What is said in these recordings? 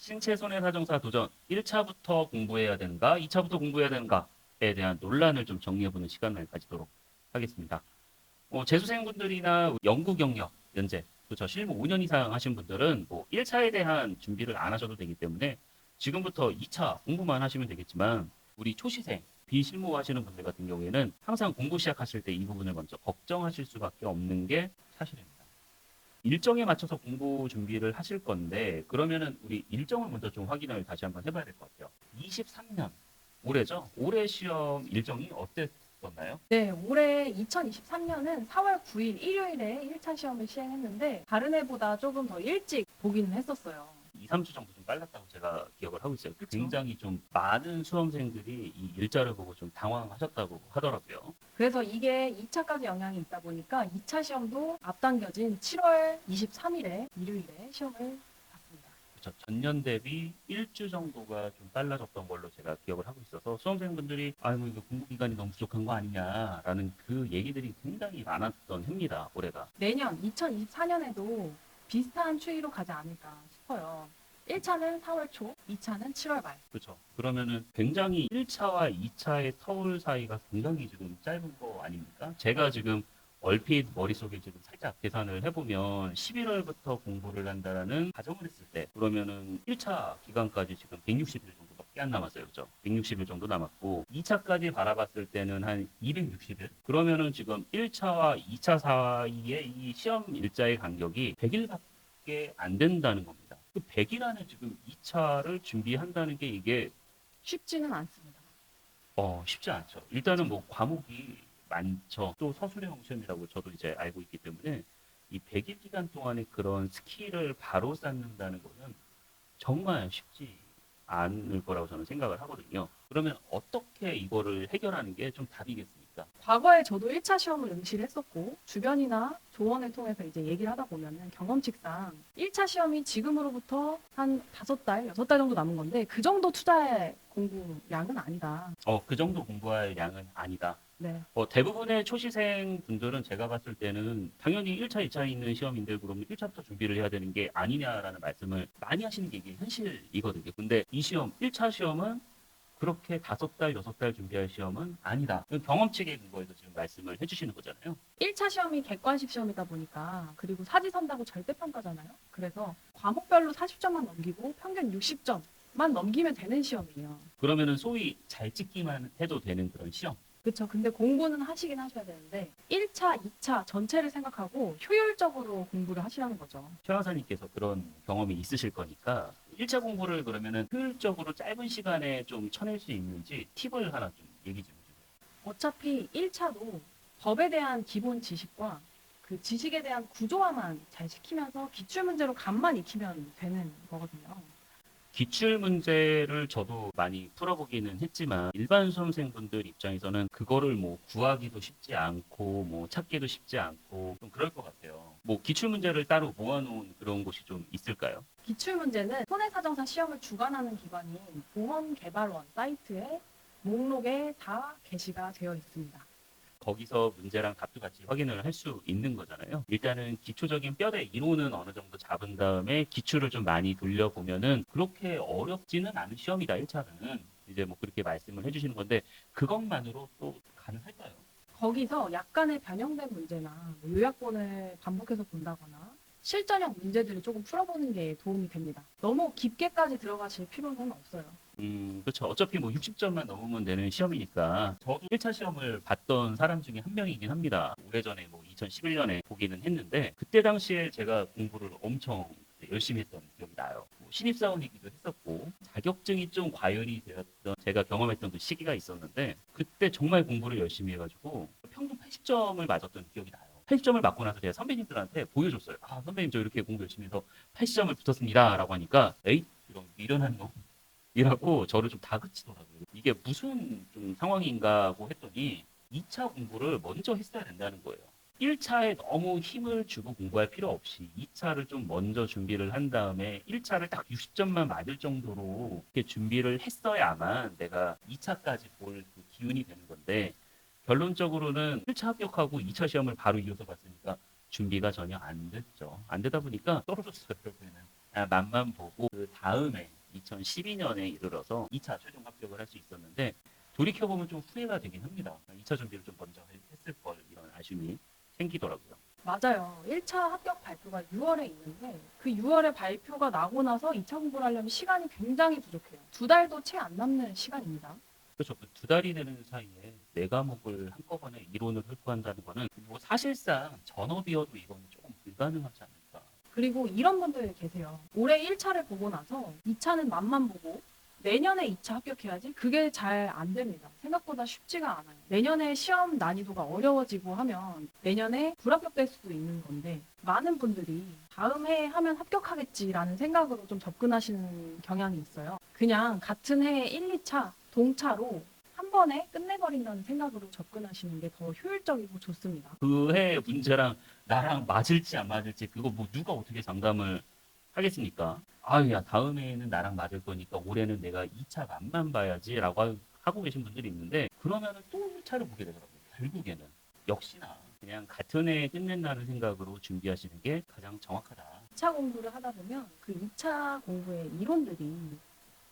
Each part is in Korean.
신체 손해사정사 도전 1차부터 공부해야 되는가, 2차부터 공부해야 되는가에 대한 논란을 좀 정리해보는 시간을 가지도록 하겠습니다. 재수생분들이나 연구 경력, 연재, 저 실무 5년 이상 하신 분들은 1차에 대한 준비를 안 하셔도 되기 때문에 지금부터 2차 공부만 하시면 되겠지만 우리 초시생, 비실무 하시는 분들 같은 경우에는 항상 공부 시작하실 때 이 부분을 먼저 걱정하실 수밖에 없는 게 사실입니다. 일정에 맞춰서 공부 준비를 하실 건데 그러면은 우리 일정을 먼저 좀 확인을 다시 한번 해봐야 될 것 같아요. 23년 올해죠? 올해 시험 일정이 어땠었나요? 네, 올해 2023년은 4월 9일 일요일에 1차 시험을 시행했는데 다른 해보다 조금 더 일찍 보기는 했었어요. 2, 3주 정도 좀 빨랐다고 제가 기억을 하고 있어요. 그쵸. 굉장히 좀 많은 수험생들이 이 일자를 보고 좀 당황하셨다고 하더라고요. 그래서 이게 2차까지 영향이 있다 보니까 2차 시험도 앞당겨진 7월 23일에 일요일에 시험을 봤습니다. 그렇죠. 전년 대비 1주 정도가 좀 빨라졌던 걸로 제가 기억을 하고 있어서 수험생분들이 아이고 이거 공부 기간이 너무 부족한 거 아니냐라는 그 얘기들이 굉장히 많았던 해입니다. 올해가. 내년 2024년에도 비슷한 추이로 가지 않을까 싶어요. 1차는 4월 초, 2차는 7월 말. 그렇죠. 그러면은 굉장히 1차와 2차의 터울 사이가 굉장히 지금 짧은 거 아닙니까? 제가 지금 얼핏 머릿속에 지금 살짝 계산을 해보면 11월부터 공부를 한다라는 가정을 했을 때 그러면은 1차 기간까지 지금 160일 정도밖에 안 남았어요. 그렇죠? 160일 정도 남았고 2차까지 바라봤을 때는 한 260일? 그러면은 지금 1차와 2차 사이에 이 시험 일자의 간격이 100일밖에 안 된다는 겁니다. 그 100일 안에 지금 2차를 준비한다는 게 이게 쉽지는 않습니다. 쉽지 않죠. 일단은 뭐 과목이 많죠. 또 서술형 시험이라고 저도 이제 알고 있기 때문에 이 100일 기간 동안에 그런 스킬을 바로 쌓는다는 거는 정말 쉽지 않을 거라고 저는 생각을 하거든요. 그러면 어떻게 이거를 해결하는 게 좀 답이겠습니까? 과거에 저도 1차 시험을 응시를 했었고 주변이나 조언을 통해서 이제 얘기를 하다 보면은 경험칙상 1차 시험이 지금으로부터 한 5달, 6달 정도 남은 건데 그 정도 투자의 공부량은 아니다. 그 정도 공부할 양은 아니다. 네. 대부분의 초시생 분들은 제가 봤을 때는 당연히 1차, 2차 있는 시험인데 그러면 1차부터 준비를 해야 되는 게 아니냐라는 말씀을 많이 하시는 게 이게 현실이거든요. 근데 이 시험, 1차 시험은 그렇게 5달, 6달 준비할 시험은 아니다. 경험칙에 근거해서 지금 말씀을 해주시는 거잖아요. 1차 시험이 객관식 시험이다 보니까 그리고 사지선다고 절대평가잖아요. 그래서 과목별로 40점만 넘기고 평균 60점만 넘기면 되는 시험이에요. 그러면은 소위 잘 찍기만 해도 되는 그런 시험. 그렇죠. 근데 공부는 하시긴 하셔야 되는데 1차, 2차 전체를 생각하고 효율적으로 공부를 하시라는 거죠. 최 강사님께서 그런 경험이 있으실 거니까 1차 공부를 그러면은 효율적으로 짧은 시간에 좀 쳐낼 수 있는지 팁을 하나 좀 얘기 좀 해주세요. 어차피 1차도 법에 대한 기본 지식과 그 지식에 대한 구조화만 잘 시키면서 기출문제로 간만 익히면 되는 거거든요. 기출 문제를 저도 많이 풀어보기는 했지만 일반 수험생분들 입장에서는 그거를 뭐 구하기도 쉽지 않고 뭐 찾기도 쉽지 않고 좀 그럴 것 같아요. 뭐 기출 문제를 따로 모아놓은 그런 곳이 좀 있을까요? 기출문제는 손해사정사 시험을 주관하는 기관인 보험개발원 사이트에 목록에 다 게시가 되어 있습니다. 거기서 문제랑 답도 같이 확인을 할 수 있는 거잖아요. 일단은 기초적인 뼈대 이론은 어느 정도 잡은 다음에 기출을 좀 많이 돌려보면은 그렇게 어렵지는 않은 시험이다, 1차는. 이제 뭐 그렇게 말씀을 해주시는 건데 그것만으로 또 가능할까요? 거기서 약간의 변형된 문제나 뭐 요약본을 반복해서 본다거나 실전형 문제들을 조금 풀어보는 게 도움이 됩니다. 너무 깊게까지 들어가실 필요는 없어요. 그렇죠. 어차피 뭐 60점만 넘으면 되는 시험이니까 저도 1차 시험을 봤던 사람 중에 한 명이긴 합니다. 오래전에 뭐 2011년에 보기는 했는데 그때 당시에 제가 공부를 엄청 열심히 했던 기억이 나요. 뭐 신입사원이기도 했었고 자격증이 좀 과열이 되었던 제가 경험했던 그 시기가 있었는데 그때 정말 공부를 열심히 해가지고 평균 80점을 맞았던 기억이 나요. 80점을 맞고 나서 제가 선배님들한테 보여줬어요. 아, 선배님 저 이렇게 공부 열심히 해서 80점을 붙었습니다. 라고 하니까 에이 이런 미련한 놈 이라고 저를 좀 다그치더라고요. 이게 무슨 좀 상황인가 하고 했더니 2차 공부를 먼저 했어야 된다는 거예요. 1차에 너무 힘을 주고 공부할 필요 없이 2차를 좀 먼저 준비를 한 다음에 1차를 딱 60점만 맞을 정도로 이렇게 준비를 했어야만 내가 2차까지 볼 그 기운이 되는 건데 결론적으로는 1차 합격하고 2차 시험을 바로 이어서 봤으니까 준비가 전혀 안 됐죠. 안 되다 보니까 떨어졌어요, 결국에는. 맛만 보고 그 다음에 2012년에 이르러서 2차 최종 합격을 할 수 있었는데 돌이켜보면 좀 후회가 되긴 합니다. 2차 준비를 좀 먼저 했을 걸 이런 아쉬움이 생기더라고요. 맞아요. 1차 합격 발표가 6월에 있는데 그 6월에 발표가 나고 나서 2차 공부를 하려면 시간이 굉장히 부족해요. 2달도 채 안 남는 시간입니다. 그렇죠. 그 2달이 되는 사이에 네 과목을 한꺼번에 이론을 흡수한다는 거는 뭐 사실상 전업이어도 이건 조금 불가능하지 않을까. 그리고 이런 분들 계세요. 올해 1차를 보고 나서 2차는 맛만 보고 내년에 2차 합격해야지. 그게 잘 안 됩니다. 생각보다 쉽지가 않아요. 내년에 시험 난이도가 어려워지고 하면 내년에 불합격될 수도 있는 건데 많은 분들이 다음 해에 하면 합격하겠지라는 생각으로 좀 접근하시는 경향이 있어요. 그냥 같은 해에 1, 2차 동차로 한 번에 끝내버린다는 생각으로 접근하시는 게 더 효율적이고 좋습니다. 그 해 문제랑 나랑 맞을지 안 맞을지 그거 뭐 누가 어떻게 장담을 하겠습니까? 아유, 야, 다음에는 나랑 맞을 거니까 올해는 내가 2차 맛만 봐야지라고 하고 계신 분들이 있는데 그러면은 또 1차를 보게 되더라고요. 결국에는 역시나 그냥 같은 해에 끝낸다는 생각으로 준비하시는 게 가장 정확하다. 2차 공부를 하다 보면 그 2차 공부의 이론들이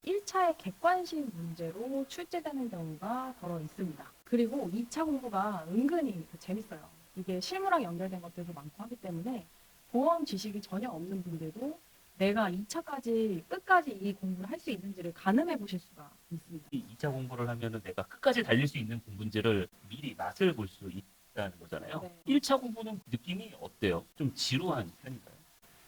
1차의 객관식 문제로 출제되는 경우가 더러 있습니다. 그리고 2차 공부가 은근히 재밌어요. 이게 실무랑 연결된 것들도 많고 하기 때문에 보험 지식이 전혀 없는 분들도 내가 2차까지 끝까지 이 공부를 할 수 있는지를 가늠해 보실 수가 있습니다. 이 2차 공부를 하면은 내가 끝까지 달릴 수 있는 공부인지를 미리 맛을 볼 수 있다는 거잖아요. 네. 1차 공부는 느낌이 어때요? 좀 지루한 편인가요?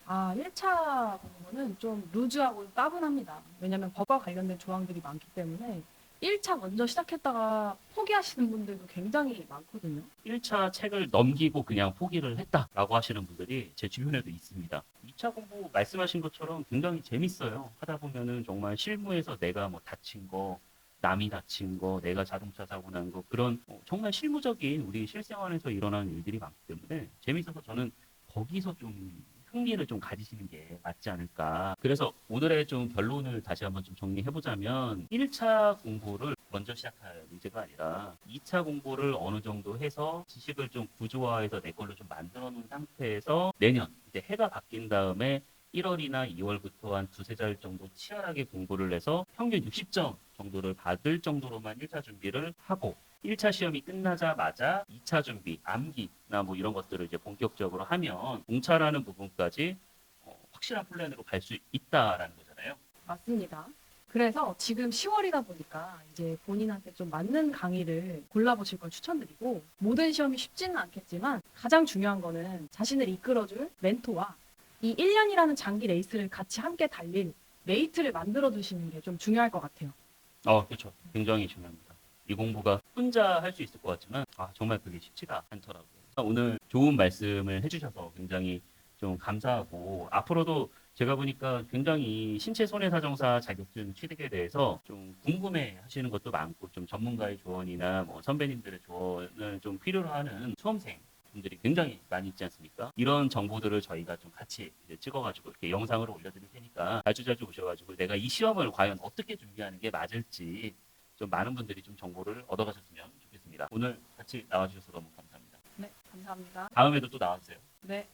1차 공부는 좀 루즈하고 따분합니다. 왜냐하면 법과 관련된 조항들이 많기 때문에 1차 먼저 시작했다가 포기하시는 분들도 굉장히 많거든요. 1차 책을 넘기고 그냥 포기를 했다라고 하시는 분들이 제 주변에도 있습니다. 2차 공부 말씀하신 것처럼 굉장히 재밌어요. 하다 보면은 정말 실무에서 내가 뭐 다친 거, 남이 다친 거, 내가 자동차 사고 난 거, 그런 정말 실무적인 우리 실생활에서 일어나는 일들이 많기 때문에 재밌어서 저는 거기서 좀 흥미를 좀 가지시는 게 맞지 않을까. 그래서 오늘의 좀 결론을 다시 한번 좀 정리해보자면 1차 공부를 먼저 시작할 문제가 아니라 2차 공부를 어느 정도 해서 지식을 좀 구조화해서 내 걸로 좀 만들어 놓은 상태에서 내년 이제 해가 바뀐 다음에 1월이나 2월부터 한 두세 달 정도 치열하게 공부를 해서 평균 60점 정도를 받을 정도로만 1차 준비를 하고 1차 시험이 끝나자마자 2차 준비, 암기나 뭐 이런 것들을 이제 본격적으로 하면 공차라는 부분까지 확실한 플랜으로 갈 수 있다라는 거잖아요. 맞습니다. 그래서 지금 10월이다 보니까 이제 본인한테 좀 맞는 강의를 골라보실 걸 추천드리고 모든 시험이 쉽지는 않겠지만 가장 중요한 거는 자신을 이끌어줄 멘토와 이 1년이라는 장기 레이스를 같이 함께 달릴 메이트를 만들어 두시는 게 좀 중요할 것 같아요. 그렇죠. 굉장히 중요합니다. 이 공부가 혼자 할 수 있을 것 같지만 정말 그게 쉽지가 않더라고요. 오늘 좋은 말씀을 해주셔서 굉장히 좀 감사하고 앞으로도 제가 보니까 굉장히 신체손해사정사 자격증 취득에 대해서 좀 궁금해 하시는 것도 많고 좀 전문가의 조언이나 뭐 선배님들의 조언을 좀 필요로 하는 수험생 분들이 굉장히 많이 있지 않습니까? 이런 정보들을 저희가 좀 같이 이제 찍어가지고 이렇게 영상으로 올려드릴 테니까 자주 오셔가지고 내가 이 시험을 과연 어떻게 준비하는 게 맞을지 좀 많은 분들이 좀 정보를 얻어가셨으면 좋겠습니다. 오늘 같이 나와주셔서 너무 감사합니다. 네, 감사합니다. 다음에도 또 나와주세요. 네.